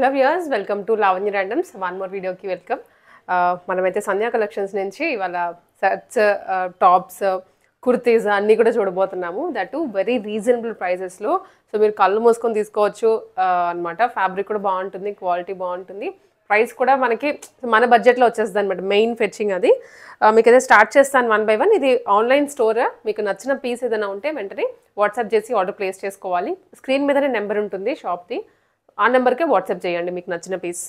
Hello viewers, welcome to Lavanya randoms. One more వీడియోకి welcome. మనమైతే సంధ్యా collections నుంచి ఇవాళ షర్ట్స్, టాప్స్, కుర్తీస్ అన్నీ కూడా చూడబోతున్నాము. దట్ వెరీ రీజనబుల్ ప్రైజెస్లో. సో మీరు కళ్ళు మూసుకొని తీసుకోవచ్చు అనమాట. ఫ్యాబ్రిక్ కూడా బాగుంటుంది, క్వాలిటీ బాగుంటుంది, ప్రైస్ కూడా మనకి మన బడ్జెట్లో వచ్చేస్తుంది అనమాట. మెయిన్ ఫెచ్చింగ్ అది. మీకైతే స్టార్ట్ చేస్తాను వన్ బై వన్. ఇది ఆన్లైన్ స్టోర్. మీకు నచ్చిన పీస్ ఏదైనా ఉంటే వెంటనే వాట్సాప్ చేసి ఆర్డర్ ప్లేస్ చేసుకోవాలి. స్క్రీన్ మీదనే నెంబర్ ఉంటుంది షాప్ది, ఆ నెంబర్కే వాట్సాప్ చేయండి మీకు నచ్చిన పీస్.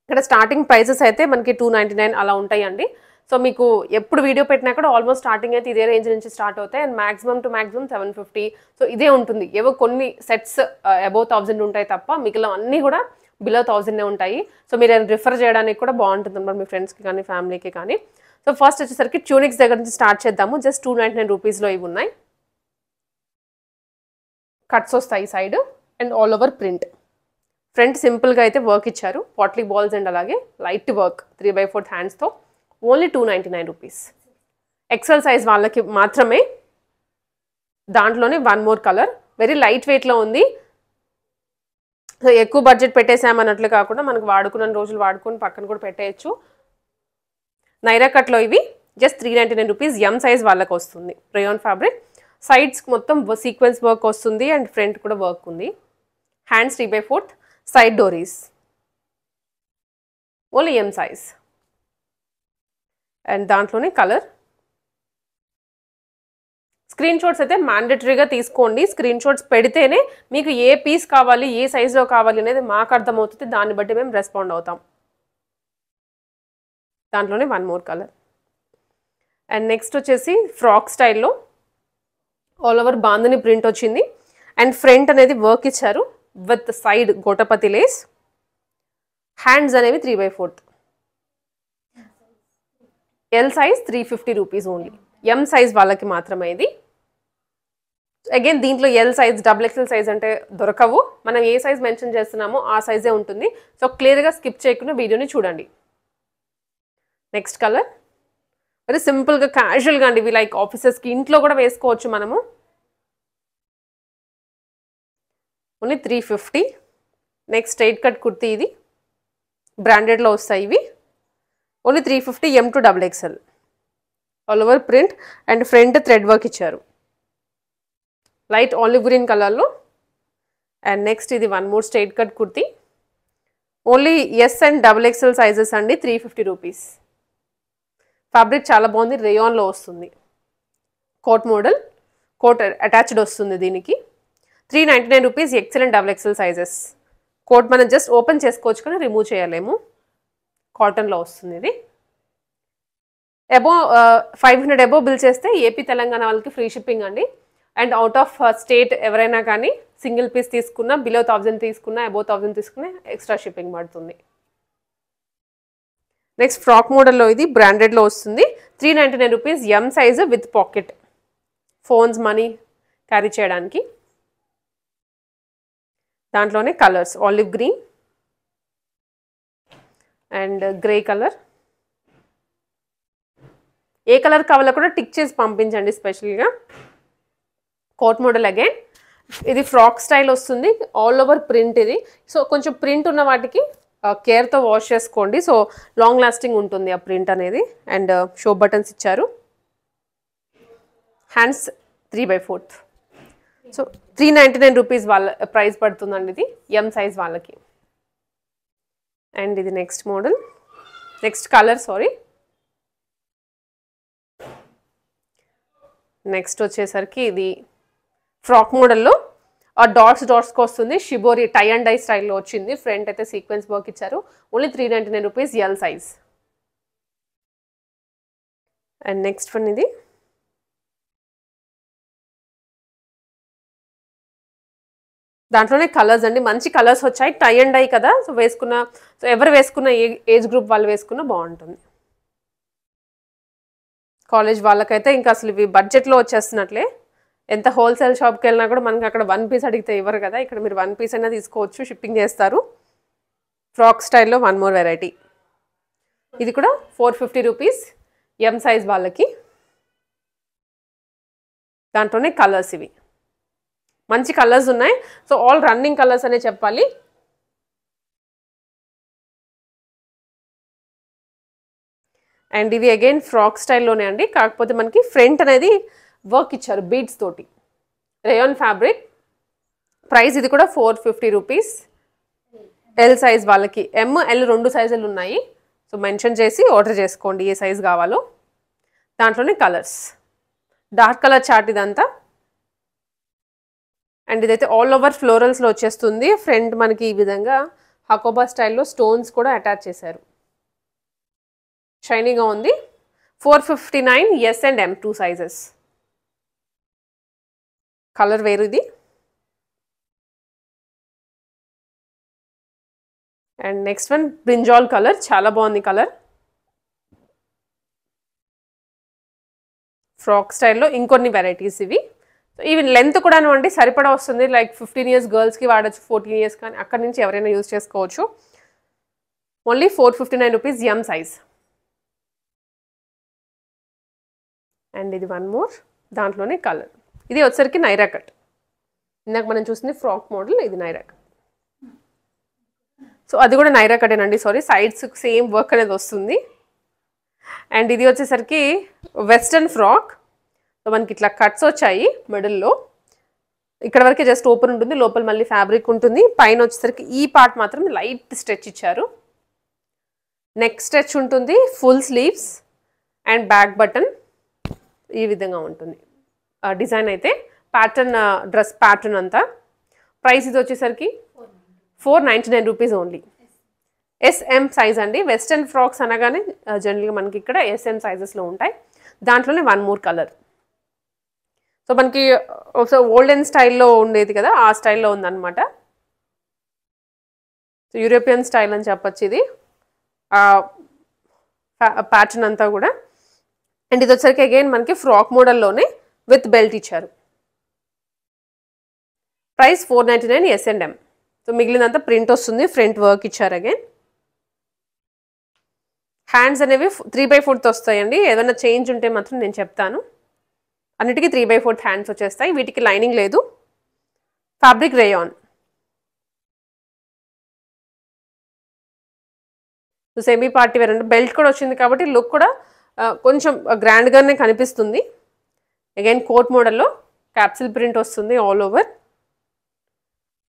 ఇక్కడ స్టార్టింగ్ ప్రైసెస్ అయితే మనకి 299 అలా ఉంటాయండి. సో మీకు ఎప్పుడు వీడియో పెట్టినా కూడా ఆల్మోస్ట్ స్టార్టింగ్ అయితే ఇదే రేంజ్ నుంచి స్టార్ట్ అవుతాయి. And maximum to maximum 750. So ఇదే ఉంటుంది. ఏవో కొన్ని సెట్స్ అబౌవ్ 1000 ఉంటాయి తప్ప మిగిలిన అన్నీ కూడా బిలో 1000 ఉంటాయి. సో మీరు రిఫర్ చేయడానికి కూడా బాగుంటుంది అన్నమాట, మీ ఫ్రెండ్స్కి కానీ ఫ్యామిలీకి కానీ. సో ఫస్ట్ వచ్చేసరికి ట్యూనిక్స్ దగ్గర నుంచి స్టార్ట్ చేద్దాము. జస్ట్ 299 రూపీస్లో ఇవి ఉన్నాయి. కట్స్ వస్తాయి side and all over print. Front సింపుల్గా అయితే వర్క్ ఇచ్చారు, పాట్లీ బాల్స్ అండ్ అలాగే లైట్ వర్క్ 3/4 హ్యాండ్స్తో. Only 299 rupees. ఎక్సెల్ సైజ్ వాళ్ళకి మాత్రమే. దాంట్లోనే one more colour, very light వెయిట్లో ఉంది. సో ఎక్కువ బడ్జెట్ పెట్టేసామన్నట్లు కాకుండా మనకు వాడుకున్న రోజులు వాడుకొని పక్కన కూడా పెట్టేయచ్చు. నైరా కట్లో ఇవి జస్ట్ 399 రూపీస్. ఎం సైజ్ వాళ్ళకి వస్తుంది. Rayon fabric. సైడ్స్ మొత్తం సీక్వెన్స్ వర్క్ వస్తుంది అండ్ ఫ్రంట్ కూడా వర్క్ ఉంది. Hands 3/4, side doris. Only M size. And దాంట్లోనే కలర్. స్క్రీన్ షాట్స్ అయితే మ్యాండేటరీగా తీసుకోండి. స్క్రీన్ షాట్స్ పెడితేనే మీకు ఏ పీస్ కావాలి, ఏ సైజులో కావాలి అనేది మాకు అర్థమవుతుంది. దాన్ని బట్టి మేము రెస్పాండ్ అవుతాం. దాంట్లోనే one more colour. And next వచ్చేసి ఫ్రాక్ స్టైల్లో ఆల్ ఓవర్ బాందని ప్రింట్ వచ్చింది. అండ్ ఫ్రంట్ అనేది వర్క్ ఇచ్చారు విత్ సైడ్ గోటపతి లేస్. హ్యాండ్స్ అనేవి 3/4. L size 350 rupees only. M size వాళ్ళకి మాత్రమే ఇది. అగైన్ దీంట్లో ఎల్ సైజ్, XXL సైజ్ అంటే దొరకవు. మనం ఏ సైజ్ మెన్షన్ చేస్తున్నామో ఆ సైజే ఉంటుంది. సో క్లియర్గా స్కిప్ చేయకుండా వీడియోని చూడండి. నెక్స్ట్ కలర్ వెరీ సింపుల్గా క్యాజువల్గా అండి. ఇవి లైక్ ఆఫీసెస్కి, ఇంట్లో కూడా వేసుకోవచ్చు మనము. Only 350. Next straight cut kurti. ఇది బ్రాండెడ్లో వస్తాయి ఇవి. Only 350. M to XXL. All over print and front thread work ఇచ్చారు లైట్ ఆలివ్ గ్రీన్ కలర్లో. అండ్ నెక్స్ట్ ఇది one more straight cut kurti. Only S and XXL sizes అండి. 350 రూపీస్. ఫ్యాబ్రిక్ చాలా బాగుంది, రేయాన్లో వస్తుంది. కోట్ మోడల్, కోట్ అటాచ్డ్ వస్తుంది దీనికి. 399 rupees. XL and XXL sizes. Coat మనం జస్ట్ ఓపెన్ చేసుకోవచ్చు కానీ రిమూవ్ చేయలేము. కాటన్లో వస్తుంది ఇది. అబోవ్ 500 అబోవ్ బిల్ చేస్తే ఏపీ తెలంగాణ వాళ్ళకి ఫ్రీ షిప్పింగ్ అండి. అండ్ అవుట్ ఆఫ్ స్టేట్ ఎవరైనా కానీ సింగిల్ పీస్ తీసుకున్నా, బిలో 1000 తీసుకున్నా, అబోవ్ 1000 తీసుకున్నా ఎక్స్ట్రా షిప్పింగ్ పడుతుంది. నెక్స్ట్ ఫ్రాక్ మోడల్లో ఇది బ్రాండెడ్లో వస్తుంది. 399 rupees. M size with pocket, phones, money carry చేయడానికి. దాంట్లోనే colours olive green and grey colour. ఏ కలర్ కావాలో కూడా టిక్ చేసి పంపించండి స్పెషల్గా. Coat model again. ఇది ఫ్రాక్ స్టైల్ వస్తుంది, ఆల్ ఓవర్ ప్రింట్ ఇది. సో కొంచెం ప్రింట్ ఉన్న వాటికి కేర్తో వాష్ చేసుకోండి. సో లాంగ్ లాస్టింగ్ ఉంటుంది ఆ ప్రింట్ అనేది. అండ్ షో బటన్స్ ఇచ్చారు. హ్యాండ్స్ 3/4. సో 399 రూపీస్ వాళ్ళ ప్రైస్ పడుతుందండి ఇది, ఎం సైజ్ వాళ్ళకి. అండ్ ఇది next model, next colour sorry. Next వచ్చేసరికి ఇది ఫ్రాక్ మోడల్లో డాట్స్కి వస్తుంది. షిబోరి టై అండ్ డై స్టైల్లో వచ్చింది. ఫ్రంట్ అయితే సీక్వెన్స్ వర్క్ ఇచ్చారు. Only 399 rupees. L size. And next one ఇది దాంట్లోనే కలర్స్ అండి. మంచి కలర్స్ వచ్చాయి. టై అండ్ డై కదా, సో వేసుకున్న, సో ఎవరు వేసుకున్న ఏజ్ గ్రూప్ వాళ్ళు వేసుకున్న బాగుంటుంది. కాలేజ్ వాళ్ళకైతే ఇంకా అసలు ఇవి బడ్జెట్లో వచ్చేస్తున్నట్లే. ఎంత హోల్సేల్ షాప్కి వెళ్ళినా కూడా మనకి అక్కడ 1 పీస్ అడిగితే ఇవ్వరు కదా, ఇక్కడ మీరు 1 పీస్ అయినా తీసుకోవచ్చు, షిప్పింగ్ చేస్తారు. ఫ్రాక్ స్టైల్లో వన్ మోర్ వెరైటీ. ఇది కూడా 450 రూపీస్. ఎం సైజ్ వాళ్ళకి. దాంట్లోనే కలర్స్ ఇవి. మంచి కలర్స్ ఉన్నాయి. సో ఆల్ రన్నింగ్ కలర్స్ అనే చెప్పాలి. అండ్ ఇవి అగైన్ ఫ్రాక్ స్టైల్లోనే అండి, కాకపోతే మనకి ఫ్రంట్ అనేది వర్క్ ఇచ్చారు బీడ్స్ తోటి. Rayon fabric. ప్రైస్ ఇది కూడా 450 రూపీస్. ఎల్ సైజ్ వాళ్ళకి, ML 2 సైజులు ఉన్నాయి. సో మెన్షన్ చేసి ఆర్డర్ చేసుకోండి ఏ సైజ్ కావాలో. దాంట్లోనే కలర్స్, డార్క్ కలర్ చార్ట్ ఇదంతా. అండ్ ఇదైతే ఆల్ ఓవర్ ఫ్లోరల్స్లో వచ్చేస్తుంది. ఫ్రంట్ మనకి ఈ విధంగా హకోబా స్టైల్లో స్టోన్స్ కూడా అటాచ్ చేశారు. షైనీగా ఉంది. 459 S and M 2 sizes. Colour వేరు ఇది. And next one brinjal colour, చాలా బాగుంది కలర్. ఫ్రాక్ స్టైల్లో ఇంకొన్ని వెరైటీస్ ఇవి. ఈవెన్ లెంత్ కూడా అండి సరిపడా వస్తుంది. లైక్ 15 ఇయర్స్ గర్ల్స్కి వాడచ్చు, 14 ఇయర్స్ కానీ అక్కడి నుంచి ఎవరైనా యూజ్ చేసుకోవచ్చు. Only 459 rupees M size. And ఇది వన్ మోర్, దాంట్లోనే కలర్. ఇది వచ్చేసరికి నైరా కట్. ఇందాక మనం చూసింది ఫ్రాక్ మోడల్, ఇది నైరా కట్. సో అది కూడా నైరా కటేనండి, సారీ. సైడ్స్ సేమ్ వర్క్ అనేది వస్తుంది. అండ్ ఇది వచ్చేసరికి వెస్టర్న్ ఫ్రాక్. సో మనకి ఇట్లా కట్స్ వచ్చాయి మిడిల్లో. ఇక్కడ వరకే జస్ట్ ఓపెన్ ఉంటుంది, లోపల మళ్ళీ ఫ్యాబ్రిక్ ఉంటుంది. పైన వచ్చేసరికి ఈ పార్ట్ మాత్రం లైట్ స్ట్రెచ్ ఇచ్చారు. నెక్ స్ట్రెచ్ ఉంటుంది, full sleeves and back button ఈ విధంగా ఉంటుంది డిజైన్. అయితే ప్యాటర్న్, డ్రెస్ ప్యాటర్న్ అంతా. ప్రైస్ ఇది వచ్చేసరికి 499 రూపీస్ ఓన్లీ. SM సైజ్ అండి. వెస్టర్న్ ఫ్రాక్స్ అనగానే జనరల్గా మనకి ఇక్కడ SM సైజెస్లో ఉంటాయి. దాంట్లోనే వన్ మోర్ కలర్. సో మనకి ఓల్డెన్ స్టైల్లో ఉండేది కదా, ఆ స్టైల్లో ఉందన్నమాట. సో యూరోపియన్ స్టైల్ అని చెప్పచ్చు ఇది ప్యాటర్న్ అంతా కూడా. అండ్ ఇది వచ్చరికి అగైన్ మనకి ఫ్రాక్ మోడల్లోనే విత్ బెల్ట్ ఇచ్చారు. Price 499 S and M. So మిగిలినంతా ప్రింట్ వస్తుంది, ఫ్రంట్ వర్క్ ఇచ్చారు అగైన్. హ్యాండ్స్ అనేవి 3/4 వస్తాయండి. ఏదైనా చేంజ్ ఉంటే మాత్రం నేను చెప్తాను. అన్నిటికీ 3/4 హ్యాండ్స్ వచ్చేస్తాయి. వీటికి లైనింగ్ లేదు. Fabric rayon. So semi party wear అంటే బెల్ట్ కూడా వచ్చింది కాబట్టి లుక్ కూడా కొంచెం గ్రాండ్గానే కనిపిస్తుంది. అగైన్ కోట్ మోడల్లో క్యాప్సిల్ ప్రింట్ వస్తుంది ఆల్ ఓవర్.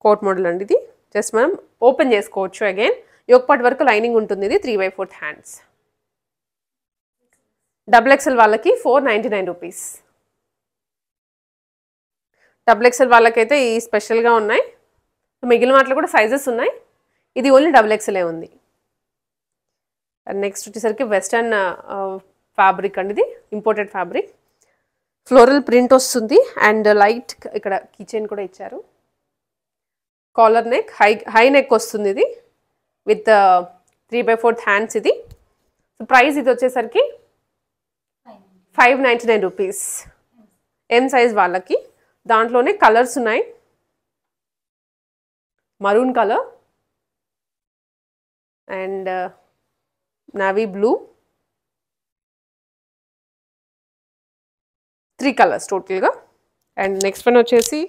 కోట్ మోడల్ అండి ఇది. జస్ట్ మనం ఓపెన్ చేసుకోవచ్చు. అగైన్ యోక్ పార్ట్ వరకు లైనింగ్ ఉంటుంది. ఇది 3/4 హ్యాండ్స్. XXL వాళ్ళకి 499 రూపీస్. XXL వాళ్ళకైతే ఈ స్పెషల్గా ఉన్నాయి. మిగిలిన వాటిలో కూడా సైజెస్ ఉన్నాయి. ఇది ఓన్లీ XXL ఉంది. నెక్స్ట్ వచ్చేసరికి వెస్టర్న్ ఫ్యాబ్రిక్ అండి. ఇది ఇంపోర్టెడ్ ఫ్యాబ్రిక్. ఫ్లోరల్ ప్రింట్ వస్తుంది అండ్ లైట్ ఇక్కడ కీచైన్ కూడా ఇచ్చారు. కాలర్ నెక్, హై నెక్ వస్తుంది ఇది విత్ 3/4 హ్యాండ్స్ ఇది. సో ప్రైస్ ఇది వచ్చేసరికి 599 రూపీస్. M సైజ్ వాళ్ళకి. దాంట్లోనే కలర్స్ ఉన్నాయి. Maroon colour and navy blue. 3 colours టోటల్గా. అండ్ నెక్స్ట్ వన్ వచ్చేసి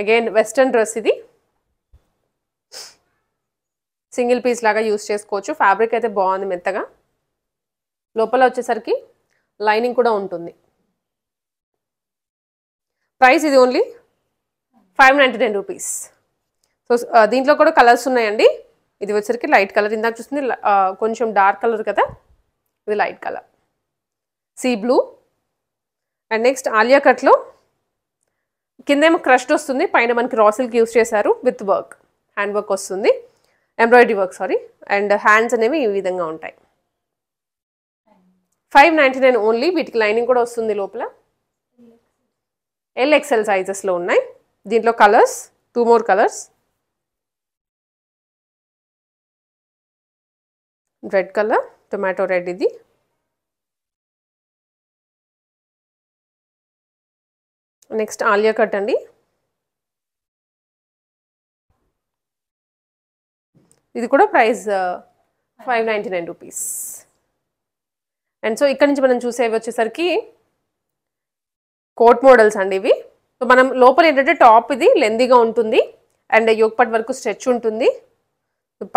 అగైన్ వెస్టర్న్ డ్రెస్. ఇది సింగిల్ పీస్ లాగా యూస్ చేసుకోవచ్చు. ఫ్యాబ్రిక్ అయితే బాగుంది, మెత్తగా. లోపల వచ్చేసరికి లైనింగ్ కూడా ఉంటుంది. ప్రైస్ ఇది ఓన్లీ 599 రూపీస్. సో దీంట్లో కూడా కలర్స్ ఉన్నాయండి. ఇది వచ్చేసరికి లైట్ కలర్. ఇందాక చూస్తుంది కొంచెం డార్క్ కలర్ కదా, ఇది light colour sea blue. And next ఆలియా కట్లో కిందేమో క్రష్డ్ వస్తుంది, పైన మనకి రా సిల్క్ యూస్ చేశారు విత్ వర్క్, హ్యాండ్ వర్క్ వస్తుంది, embroidery work sorry. And hands అనేవి ఈ విధంగా ఉంటాయి. 599 ఓన్లీ. వీటికి లైనింగ్ కూడా వస్తుంది లోపల. LXL సైజెస్లో ఉన్నాయి. దీంట్లో colours 2 more colours. Red colour, tomato red. ఇది నెక్స్ట్ ఆలియా కట్ అండి. ఇది కూడా ప్రైస్ 599 రూపీస్. అండ్ సో ఇక్కడ నుంచి మనం చూసేవి వచ్చేసరికి కోట్ మోడల్స్ అండి ఇవి. సో మనం లోపల ఏంటంటే టాప్ ఇది లెందీగా ఉంటుంది అండ్ యోక్ పార్ట్ వరకు స్ట్రెచ్ ఉంటుంది,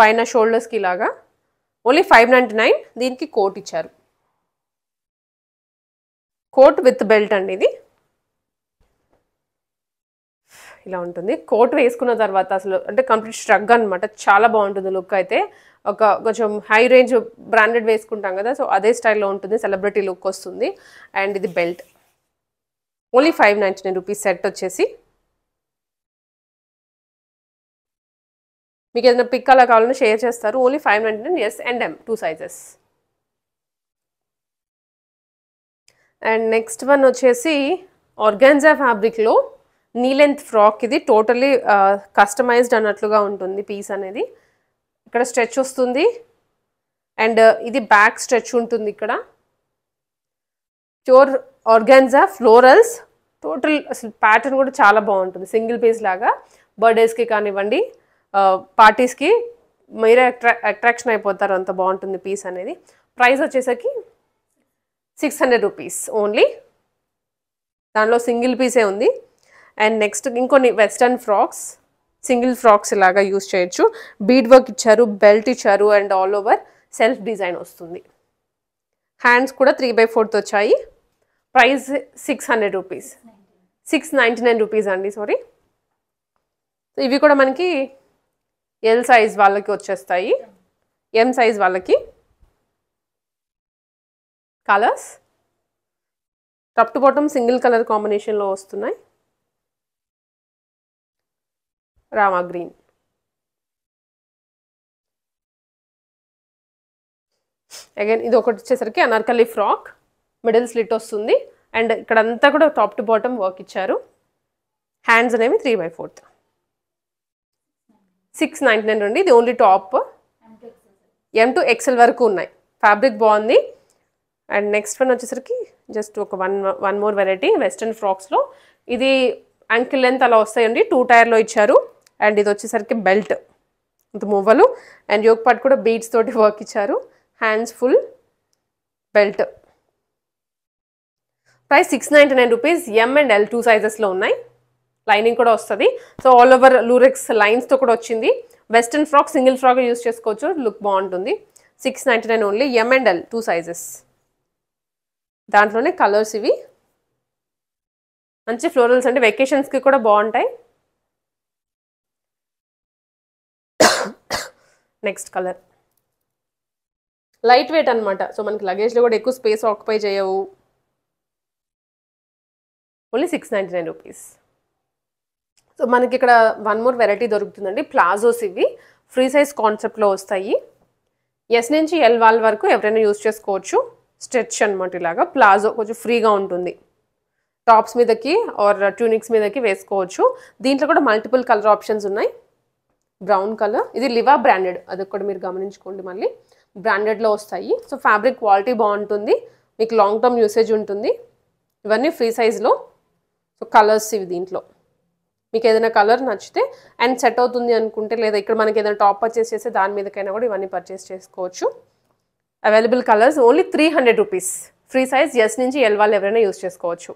పైన షోల్డర్స్కి ఇలాగా. ఓన్లీ 599. దీనికి కోట్ ఇచ్చారు. కోట్ విత్ బెల్ట్ అండి ఇది. ఇలా ఉంటుంది. కోట్ వేసుకున్న తర్వాత అసలు అంటే కంప్లీట్ స్ట్రగ్ అనమాట. చాలా బాగుంటుంది లుక్ అయితే. ఒక కొంచెం హై రేంజ్ బ్రాండెడ్ వేసుకుంటాం కదా, సో అదే స్టైల్లో ఉంటుంది. సెలబ్రిటీ లుక్ వస్తుంది. అండ్ ఇది బెల్ట్. ఓన్లీ 599 రూపీస్ సెట్ వచ్చేసి. మీకు ఏదైనా పిక్ అలా కావాలని షేర్ చేస్తారు. Only 599 S and M 2 sizes. And next one వచ్చేసి ఆర్గాన్జా ఫ్యాబ్రిక్లో నీ లెంత్ ఫ్రాక్. ఇది టోటలీ కస్టమైజ్డ్ అన్నట్లుగా ఉంటుంది పీస్ అనేది. ఇక్కడ స్ట్రెచ్ వస్తుంది అండ్ ఇది బ్యాక్ స్ట్రెచ్ ఉంటుంది. ఇక్కడ ప్యూర్ ఆర్గాన్జా ఫ్లోరల్స్. టోటల్ అసలు ప్యాటర్న్ కూడా చాలా బాగుంటుంది. సింగిల్ పీస్ లాగా బర్త్డేస్కి కానివ్వండి, పార్టీస్కి మీరే అట్రాక్షన్ అయిపోతారు, అంత బాగుంటుంది పీస్ అనేది. ప్రైస్ వచ్చేసరికి 600 రూపీస్ ఓన్లీ. దానిలో సింగిల్ పీసే ఉంది. అండ్ నెక్స్ట్ ఇంకొన్ని వెస్టర్న్ ఫ్రాక్స్, సింగిల్ ఫ్రాక్స్ ఇలాగా యూజ్ చేయొచ్చు. బీడ్ వర్క్ ఇచ్చారు, బెల్ట్ ఇచ్చారు and all over self design వస్తుంది. హ్యాండ్స్ కూడా 3/4 వచ్చాయి. ప్రైస్ 600 రూపీస్, 699 రూపీస్ అండి, సారీ. ఇవి కూడా మనకి ఎల్ సైజ్ వాళ్ళకి వచ్చేస్తాయి, ఎం సైజ్ వాళ్ళకి. Colours top to bottom single colour కాంబినేషన్లో వస్తున్నాయి. రామా గ్రీన్, అగైన్ ఇది ఒకటి వచ్చేసరికి అనార్కలి ఫ్రాక్, మిడిల్ స్లిట్ వస్తుంది అండ్ ఇక్కడంతా కూడా టాప్ టు బాటమ్ వర్క్ ఇచ్చారు. హ్యాండ్స్ అనేవి 3/4. 699 అండి. ఇది only top. M to XL వరకు ఉన్నాయి. ఫ్యాబ్రిక్ బాగుంది. అండ్ నెక్స్ట్ వన్ వచ్చేసరికి జస్ట్ ఒక వన్ మోర్ వెరైటీ వెస్ట్రన్ ఫ్రాక్స్లో. ఇది యాంకిల్ లెంత్ అలా వస్తాయండి, 2 టైర్లో ఇచ్చారు. అండ్ ఇది వచ్చేసరికి బెల్ట్ ఇంత మువ్వలు అండ్ యోక్ పార్ట్ కూడా బీడ్స్ తోటి వర్క్ ఇచ్చారు. Hands full belt. Price 699 rupees. M and L 2 సైజెస్లో ఉన్నాయి. లైనింగ్ కూడా వస్తుంది. సో ఆల్ ఓవర్ లూరెక్స్ లైన్స్తో కూడా వచ్చింది. Western frock, single frock use చేసుకోవచ్చు, లుక్ బాగుంటుంది. 699 only. M and L 2 sizes. దాంట్లోనే కలర్స్ ఇవి. మంచి ఫ్లోరల్స్ అంటే వెకేషన్స్కి కూడా బాగుంటాయి. నెక్స్ట్ కలర్ లైట్ వెయిట్ అనమాట. సో మనకి లగేజ్లో కూడా ఎక్కువ స్పేస్ ఆక్యుపై చేయవు. Only 699 rupees. సో మనకి ఇక్కడ వన్ మోర్ వెరైటీ దొరుకుతుందండి. ప్లాజోస్ ఇవి ఫ్రీ సైజ్ కాన్సెప్ట్లో వస్తాయి. ఎస్ నుంచి ఎల్ వాళ్ళ వరకు ఎవరైనా యూజ్ చేసుకోవచ్చు. స్ట్రెచ్ అనమాట. ఇలాగా ప్లాజో కొంచెం ఫ్రీగా ఉంటుంది. టాప్స్ మీదకి ఆర్ ట్యూనిక్స్ మీదకి వేసుకోవచ్చు. దీంట్లో కూడా మల్టిపుల్ కలర్ ఆప్షన్స్ ఉన్నాయి. బ్రౌన్ కలర్, ఇది లివా బ్రాండెడ్, అది కూడా మీరు గమనించుకోండి. మళ్ళీ బ్రాండెడ్లో వస్తాయి. సో ఫ్యాబ్రిక్ క్వాలిటీ బాగుంటుంది, మీకు లాంగ్ టర్మ్ యూసేజ్ ఉంటుంది. ఇవన్నీ ఫ్రీ సైజ్లో. సో కలర్స్ ఇవి. దీంట్లో మీకు ఏదైనా కలర్ నచ్చితే అండ్ సెట్ అవుతుంది అనుకుంటే, లేదా ఇక్కడ మనకి ఏదైనా టాప్ పర్చేస్ చేస్తే దాని మీదకైనా కూడా ఇవన్నీ పర్చేస్ చేసుకోవచ్చు. Available colours only 300 rupees. Free size yes నుంచి ఎల్ వాళ్ళు ఎవరైనా యూజ్ చేసుకోవచ్చు.